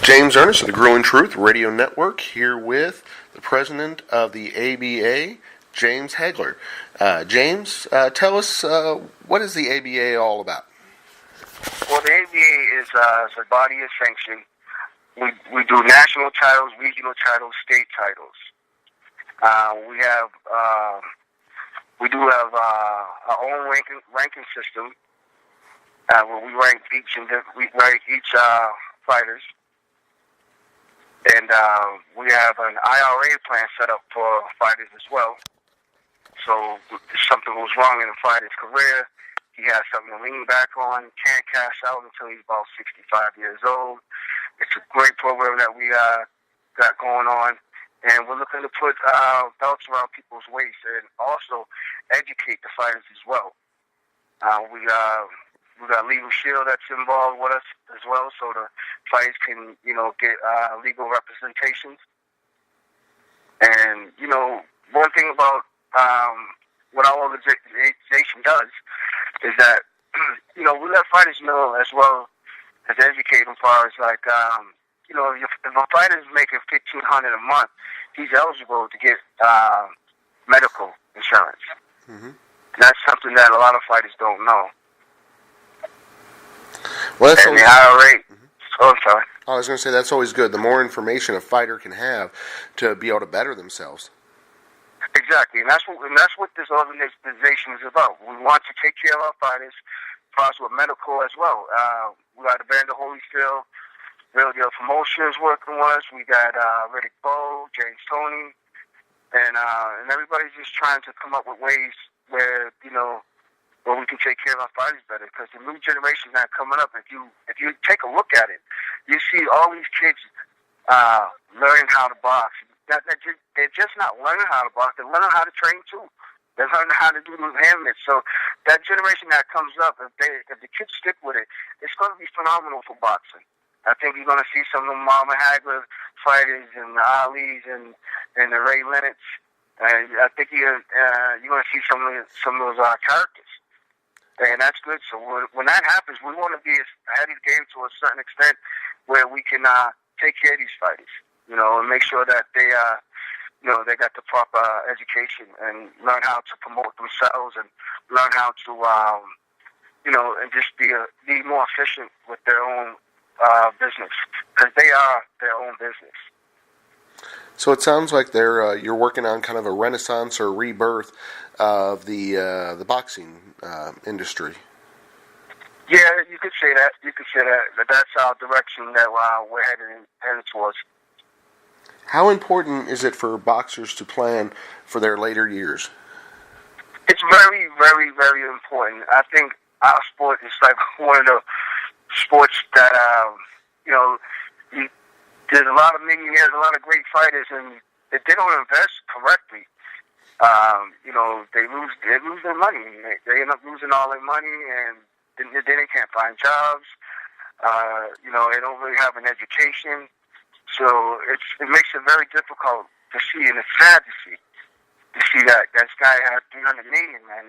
James Ernest of the Growing Truth Radio Network here with the president of the ABA, James Hagler. James, tell us, what is the ABA all about? Well, the ABA is a body of sanction. We do national titles, regional titles, state titles. We do have our own ranking system where we rank each fighters. And we have an IRA plan set up for fighters as well. So if something goes wrong in a fighter's career, he has something to lean back on, can't cash out until he's about 65 years old. It's a great program that we got going on. And we're looking to put belts around people's waists and also educate the fighters as well. We got Legal Shield that's involved with us as well, so the fighters can, get legal representations. And, one thing about what our organization does is that, we let fighters know as well as educate them as far as like, if a fighter's making $1,500 a month, he's eligible to get medical insurance. Mm-hmm. That's something that a lot of fighters don't know. Well, that's and the IRA. Mm-hmm. Oh, I'm sorry. I was going to say that's always good. The more information a fighter can have to be able to better themselves. Exactly, and that's what this organization is about. We want to take care of our fighters, plus with medical as well. We got Evander Holyfield, Real Deal Promotions working with us. We got Riddick Bowe, James Toney, and everybody's just trying to come up with ways where where we can take care of our fighters better. Because the new generation that's coming up, if you take a look at it, you see all these kids learning how to box. They're just not learning how to box. They're learning how to train too. They're learning how to do the handmade. So that generation that comes up, if the kids stick with it, it's going to be phenomenal for boxing. I think you're going to see some of the Muhammad Hagler fighters and the Alis and the Ray Leonards. And I think you're going to see some of those characters. And that's good. So when that happens, we want to be ahead of the game to a certain extent where we can take care of these fighters, and make sure that they they got the proper education and learn how to promote themselves and learn how to, and just be more efficient with their own business, because they are their own business. So it sounds like you're working on kind of a renaissance or rebirth of the boxing industry. Yeah, you could say that. But that's our direction that we're headed towards. How important is it for boxers to plan for their later years? It's very, very, very important. I think our sport is like one of the sports that, there's a lot of millionaires, a lot of great fighters, and if they don't invest correctly, they lose their money. They end up losing all their money, and then they can't find jobs. They don't really have an education. So it makes it very difficult to see, and it's sad to see that this guy had $300 million, man.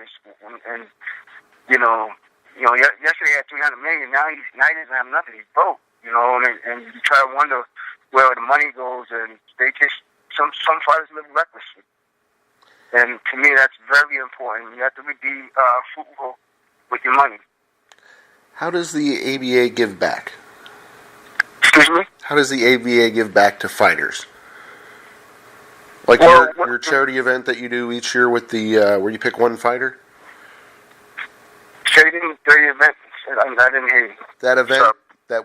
Yesterday he had $300 million. Now he doesn't have nothing. He's broke, and you try to wonder where the money goes, and they just some fighters live recklessly. And to me, that's very important. You have to be fruitful with your money. How does the ABA give back? Excuse me? How does the ABA give back to fighters? Like your charity event that you do each year with the where you pick one fighter? Charity event? I didn't hear you. That event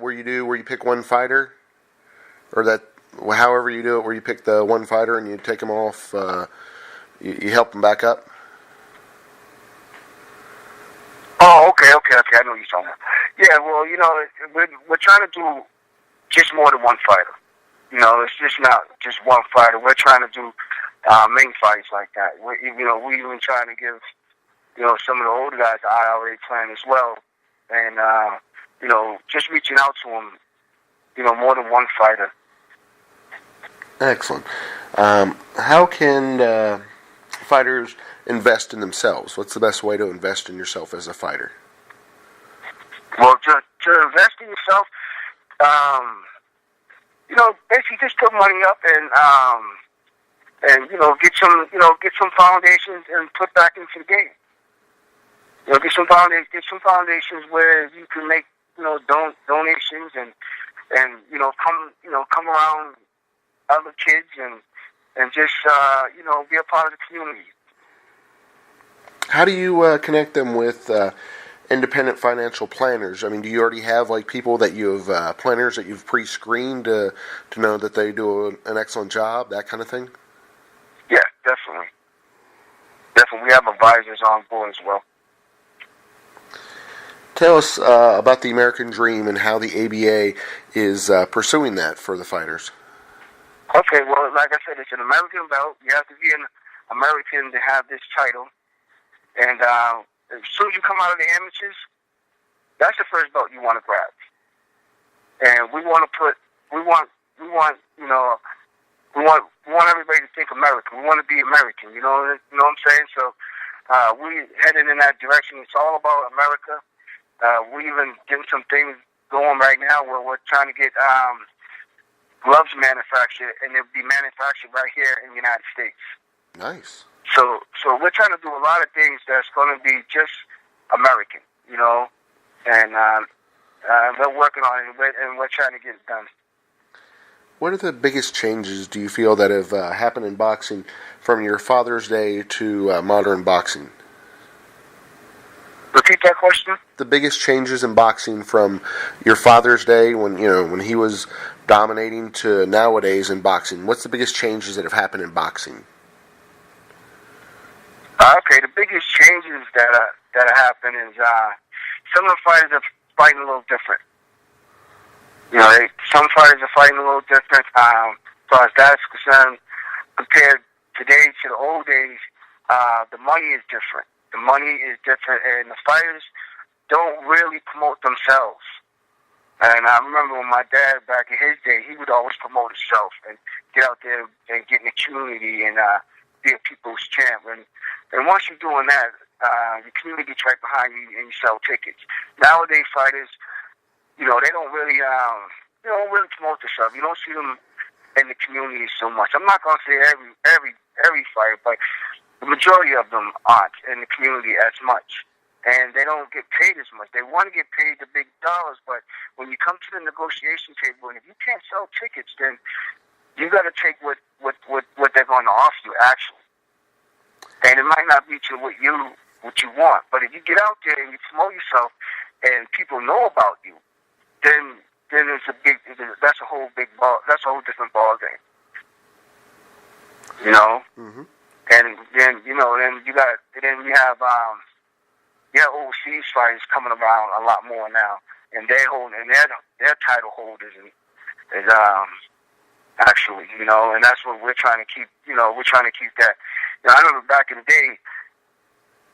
where you pick one fighter, or that however you do it, where you pick the one fighter and you take them off, you help them back up. Oh, okay. I know what you're talking about. Yeah, well, we're trying to do just more than one fighter. It's just not just one fighter. We're trying to do main fights like that. We even trying to give, some of the older guys the IRA plan as well. And, just reaching out to them, more than one fighter. Excellent. How can fighters invest in themselves? What's the best way to invest in yourself as a fighter? Well, to invest in yourself, basically just put money up and get some foundations and put back into the game. Get some foundations where you can make donations and come around other kids and just be a part of the community. How do you connect them with independent financial planners? I mean, do you already have people that you have planners that you've pre-screened to know that they do an excellent job, that kind of thing? Yeah, definitely. Definitely, we have advisors on board as well. Tell us about the American Dream and how the ABA is pursuing that for the fighters. Okay, well, like I said, it's an American belt. You have to be an American to have this title. And as soon as you come out of the amateurs, that's the first belt you want to grab. And we want everybody to think American. We want to be American. You know what I'm saying? So we headed in that direction. It's all about America. We even getting some things going right now where we're trying to get gloves manufactured, and they'll be manufactured right here in the United States. Nice. So we're trying to do a lot of things that's going to be just American, and we're working on it, and we're trying to get it done. What are the biggest changes do you feel that have happened in boxing from your father's day to modern boxing? Repeat that question. The biggest changes in boxing from your father's day when he was dominating to nowadays in boxing. What's the biggest changes that have happened in boxing? Okay, the biggest changes that happen is some of the fighters are fighting a little different. Some fighters are fighting a little different. As far as that's concerned, compared today to the old days, the money is different. The money is different, and the fighters don't really promote themselves. And I remember when my dad, back in his day, he would always promote himself and get out there and get in the community and be a people's champ. And once you're doing that, the community gets right behind you and you sell tickets. Nowadays, fighters, they don't really promote themselves. You don't see them in the community so much. I'm not gonna say every fighter, but the majority of them aren't in the community as much. And they don't get paid as much. They want to get paid the big dollars, but when you come to the negotiation table, and if you can't sell tickets, then you got to take what they're going to offer you, actually. And it might not be to what you want, but if you get out there and you promote yourself, and people know about you, then it's that's a whole different ball game. Mm-hmm. And then you have overseas fighters coming around a lot more now, and their title holders is actually, and that's what we're trying to keep. We're trying to keep that. I remember back in the day,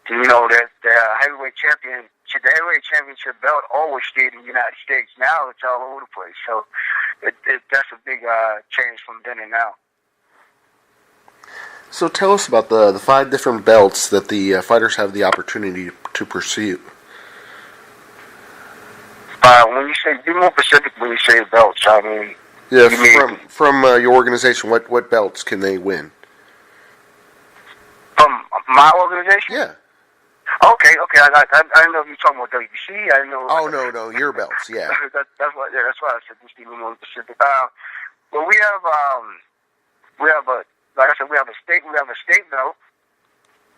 that the heavyweight championship belt always stayed in the United States. Now it's all over the place. So that's a big change from then and now. So tell us about the 5 different belts that the fighters have the opportunity to pursue. When you say, be more specific when you say belts, I mean... Yeah, from your organization, what belts can they win? From my organization? Yeah. Okay. I didn't know if you were talking about WBC. I didn't know... Oh, no, your belts, yeah. that's why I said just be more specific. Well, we have a... Like I said, we have a state belt,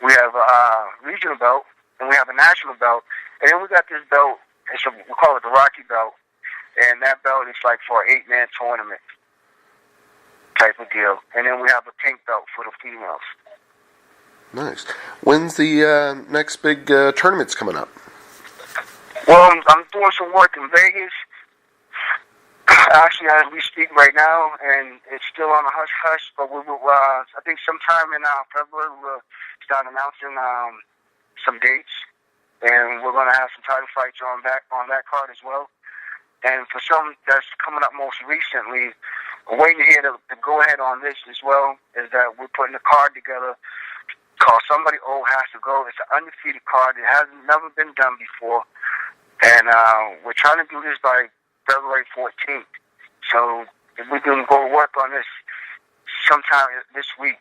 we have a regional belt, and we have a national belt. And then we got this belt, we call it the Rocky belt, and that belt is like for an 8-man tournament type of deal. And then we have a pink belt for the females. Nice. When's the next big tournaments coming up? Well, I'm doing some work in Vegas. Actually, as we speak right now, and it's still on a hush-hush, but we will, I think sometime in February we'll start announcing some dates, and we're going to have some title fights on that card as well. And for some that's coming up most recently, we're waiting to hear the go-ahead on this as well, is that we're putting a card together called Somebody Old Has to Go. It's an undefeated card. It hasn't never been done before, and we're trying to do this by February 14th. So if we can go work on this sometime this week,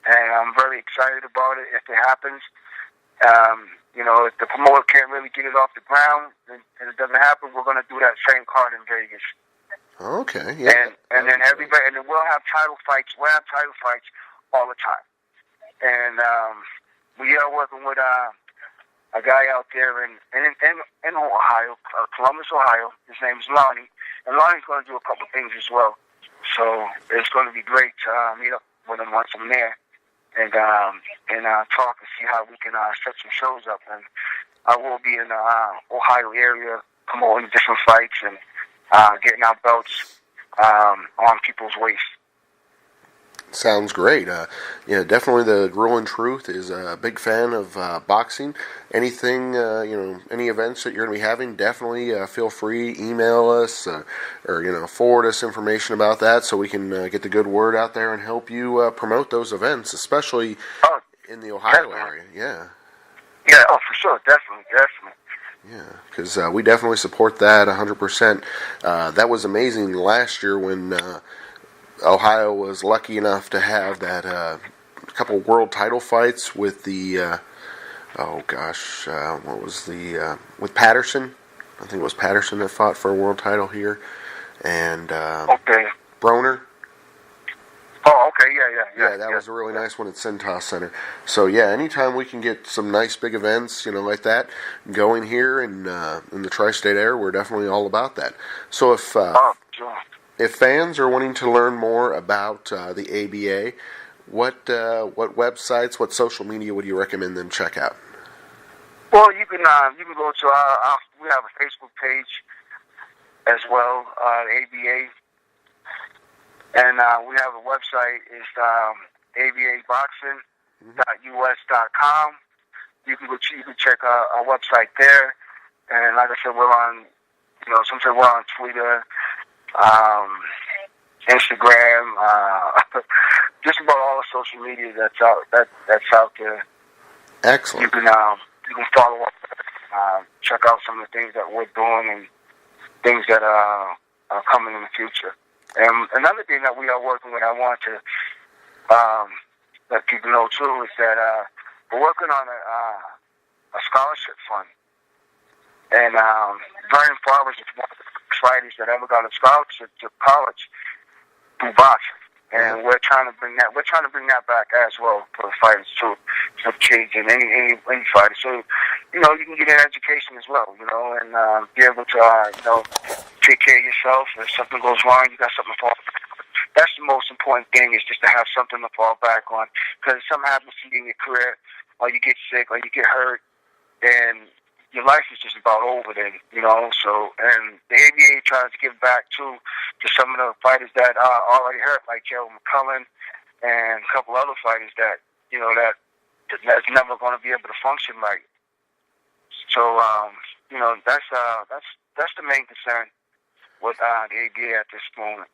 and I'm very excited about it if it happens. If the promoter can't really get it off the ground and it doesn't happen, we're going to do that same card in Vegas. Okay, yeah. And then everybody, and then we'll have title fights. We'll have title fights all the time. And we are working with a guy out there in Ohio, Columbus, Ohio. His name is Lonnie, and Lonnie's going to do a couple of things as well. So it's going to be great to meet up with him once I'm there and talk and see how we can set some shows up. And I will be in the Ohio area promoting different fights and getting our belts on people's waist. Sounds great. Definitely the Grueling Truth is a big fan of boxing. Anything, any events that you're going to be having, definitely feel free, email us or forward us information about that so we can get the good word out there and help you promote those events, especially in the Ohio area. Yeah. Yeah, for sure. Definitely. Yeah, because we definitely support that 100%. That was amazing last year when Ohio was lucky enough to have that couple world title fights with the with Patterson. I think it was Patterson that fought for a world title here, and Broner. Oh, okay, yeah. That was a really nice one at Cintas Center. So yeah, anytime we can get some nice big events, like that, going here in the tri-state area, we're definitely all about that. So if fans are wanting to learn more about the ABA, what websites, what social media would you recommend them check out? Well, you can go to we have a Facebook page as well, ABA, and we have a website. It's ababoxing.us.com. You can check our website there, and like I said, we're on sometimes we're on Twitter, Instagram, just about all the social media that's out there. Excellent. You can follow up, check out some of the things that we're doing and things that are coming in the future. And another thing that we are working with, I want to let people know too, is that we're working on a scholarship fund. And Brian Farber is one of the fighters that ever got a scholarship to college through boxing, and we're trying to bring that back as well for the fighters too, for kids and any fighter. So you can get an education as well, and be able to take care of yourself. If something goes wrong, you got something to fall back on. That's the most important thing, is just to have something to fall back on. Because if something happens to you in your career, or you get sick, or you get hurt, then your life is just about over then, So, and the ABA tries to give back to some of the fighters that are already hurt, like Gerald McCullen and a couple other fighters that that's never going to be able to function right. So, that's the main concern with the ABA at this moment.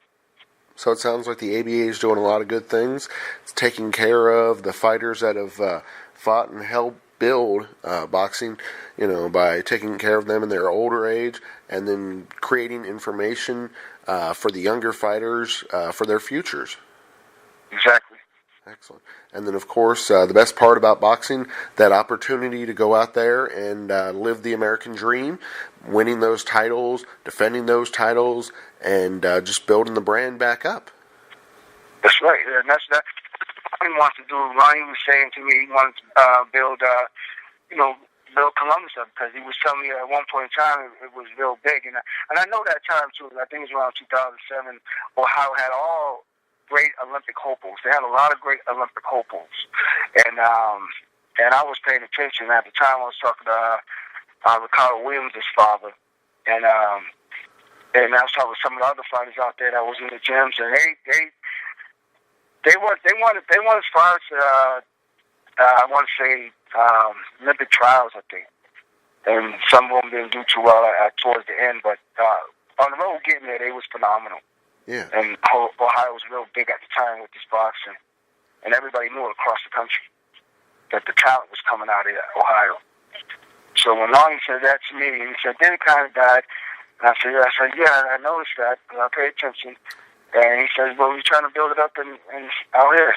So it sounds like the ABA is doing a lot of good things. It's taking care of the fighters that have fought and helped build boxing, by taking care of them in their older age, and then creating information for the younger fighters for their futures. Exactly. Excellent. And then, of course, the best part about boxing, that opportunity to go out there and live the American dream, winning those titles, defending those titles, and just building the brand back up. That's right. And that's Ronnie wants to do. Ronnie was saying to me he wanted to build Columbus up, because he was telling me at one point in time it was real big. And I know that time, too. I think it was around 2007, Ohio had all great Olympic hopefuls. They had a lot of great Olympic hopefuls. And I was paying attention. At the time, I was talking to Ricardo Williams' father. And I was talking to some of the other fighters out there that was in the gyms, and they went as far as I want to say Olympic trials, I think. And some of them didn't do too well towards the end, but on the road getting there, they was phenomenal. Yeah. And Ohio was real big at the time with this boxing, and everybody knew it across the country that the talent was coming out of Ohio. So when Lonnie said that to me, he said, then it kind of died. And I said, yeah, I noticed that, and I paid attention. And he says, well, we're trying to build it up and out here.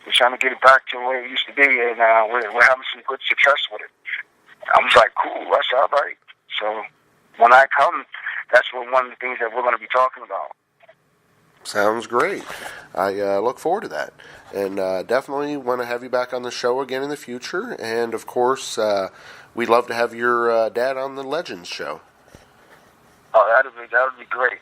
We're trying to get it back to where it used to be, and we're having some good success with it. I was like, cool, that's all right. So when I come, that's one of the things that we're going to be talking about. Sounds great. I look forward to that. And definitely want to have you back on the show again in the future. And, of course, we'd love to have your dad on the Legends show. Oh, that would be great.